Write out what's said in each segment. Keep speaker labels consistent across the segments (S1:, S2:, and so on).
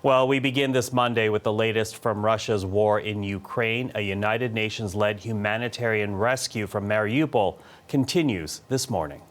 S1: Well, we begin this Monday with the latest from Russia's war in Ukraine. A United Nations-led humanitarian rescue from Mariupol continues this morning.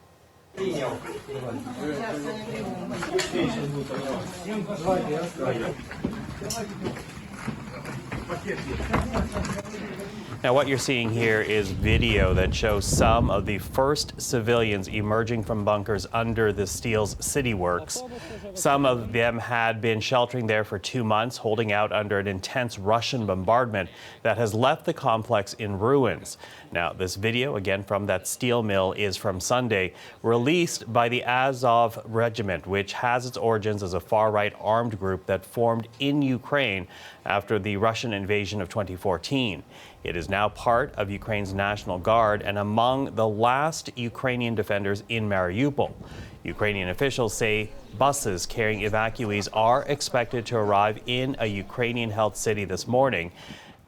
S1: Now, what you're seeing here is video that shows some of the first civilians emerging from bunkers under the steel's CityWorks. Some of them had been sheltering there for 2 months, holding out under an intense Russian bombardment that has left the complex in ruins. Now, this video, again from that steel mill, is from Sunday, released by the Azov Regiment, which has its origins as a far-right armed group that formed in Ukraine after the Russian invasion of 2014. It is now part of Ukraine's National Guard and among the last Ukrainian defenders in Mariupol. Ukrainian officials say buses carrying evacuees are expected to arrive in a Ukrainian-held city this morning.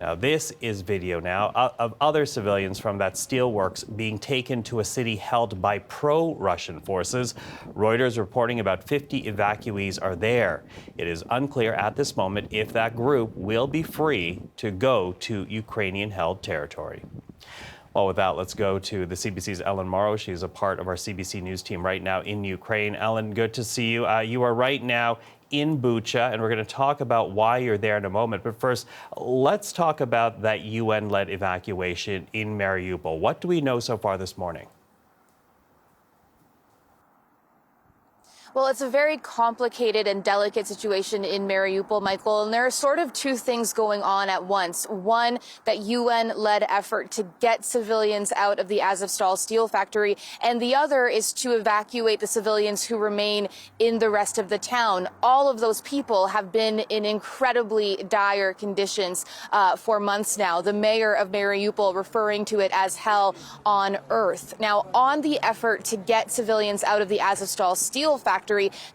S1: Now, this is video now of other civilians from that steelworks being taken to a city held by pro-Russian forces. Reuters reporting about 50 evacuees are there. It is unclear at this moment if that group will be free to go to Ukrainian-held territory. Well, with that, let's go to the CBC's Ellen Morrow. She's a part of our CBC News team right now in Ukraine. Ellen, good to see you. You are right now in Bucha, and we're going to talk about why you're there in a moment. But first, let's talk about that UN-led evacuation in Mariupol. What do we know so far this morning?
S2: Well, it's a very complicated and delicate situation in Mariupol, Michael, and there are sort of two things going on at once. One, that UN-led effort to get civilians out of the Azovstal steel factory, and the other is to evacuate the civilians who remain in the rest of the town. All of those people have been in incredibly dire conditions for months now. The mayor of Mariupol referring to it as hell on earth. Now, on the effort to get civilians out of the Azovstal steel factory,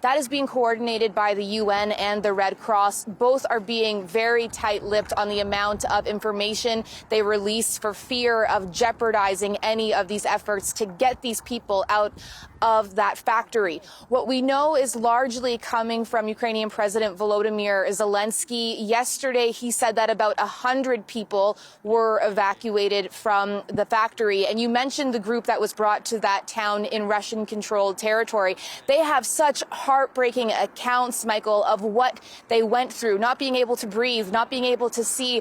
S2: that is being coordinated by the UN and the Red Cross. Both are being very tight-lipped on the amount of information they release for fear of jeopardizing any of these efforts to get these people out of that factory. What we know is largely coming from Ukrainian President Volodymyr Zelensky. Yesterday, he said that about 100 people were evacuated from the factory. And you mentioned the group that was brought to that town in Russian-controlled territory. They have such heartbreaking accounts, Michael, of what they went through, not being able to breathe, not being able to see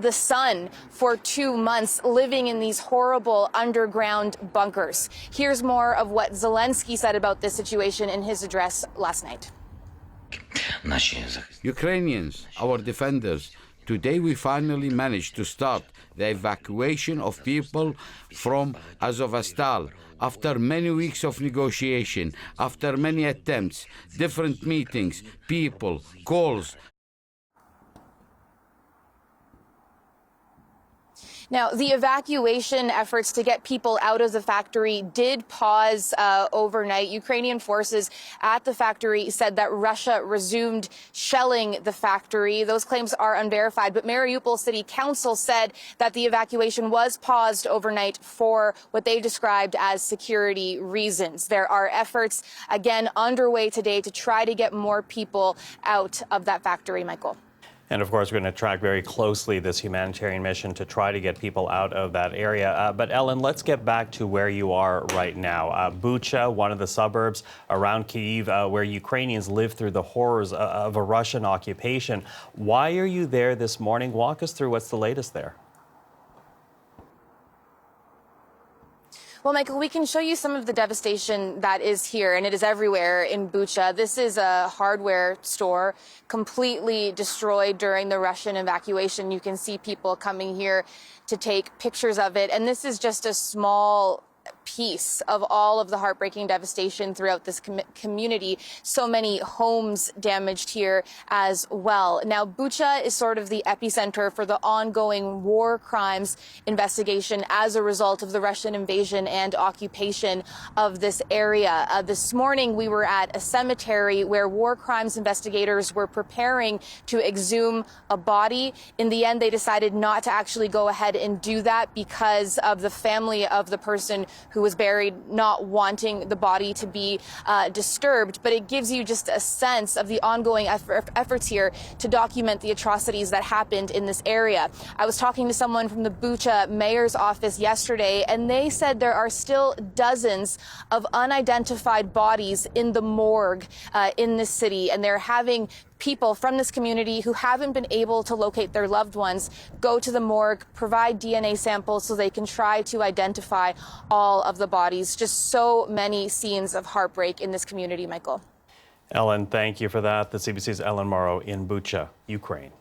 S2: the sun for 2 months, living in these horrible underground bunkers. Here's more of what Zelensky said about this situation in his address last night.
S3: Ukrainians, our defenders, today we finally managed to start the evacuation of people from Azovstal. After many weeks of negotiation, after many attempts, different meetings, people, calls.
S2: Now, the evacuation efforts to get people out of the factory did pause overnight. Ukrainian forces at the factory said that Russia resumed shelling the factory. Those claims are unverified, but Mariupol City Council said that the evacuation was paused overnight for what they described as security reasons. There are efforts, again, underway today to try to get more people out of that factory, Michael.
S1: And of course, we're going to track very closely this humanitarian mission to try to get people out of that area. But Ellen, let's get back to where you are right now. Bucha, one of the suburbs around Kyiv, where Ukrainians live through the horrors of a Russian occupation. Why are you there this morning? Walk us through what's the latest there.
S2: Well, Michael, we can show you some of the devastation that is here, and it is everywhere in Bucha. This is a hardware store completely destroyed during the Russian evacuation. You can see people coming here to take pictures of it, and this is just a small piece of all of the heartbreaking devastation throughout this community. So many homes damaged here as well. Now, Bucha is sort of the epicenter for the ongoing war crimes investigation as a result of the Russian invasion and occupation of this area. This morning, we were at a cemetery where war crimes investigators were preparing to exhume a body. In the end, they decided not to actually go ahead and do that because of the family of the person who was buried, not wanting the body to be disturbed. But it gives you just a sense of the ongoing efforts here to document the atrocities that happened in this area. I was talking to someone from the Bucha mayor's office yesterday, and they said there are still dozens of unidentified bodies in the morgue in this city, and they're having people from this community who haven't been able to locate their loved ones go to the morgue, provide DNA samples so they can try to identify all of the bodies. Just so many scenes of heartbreak in this community, Michael.
S1: Ellen, thank you for that. The CBC's Ellen Morrow in Bucha, Ukraine.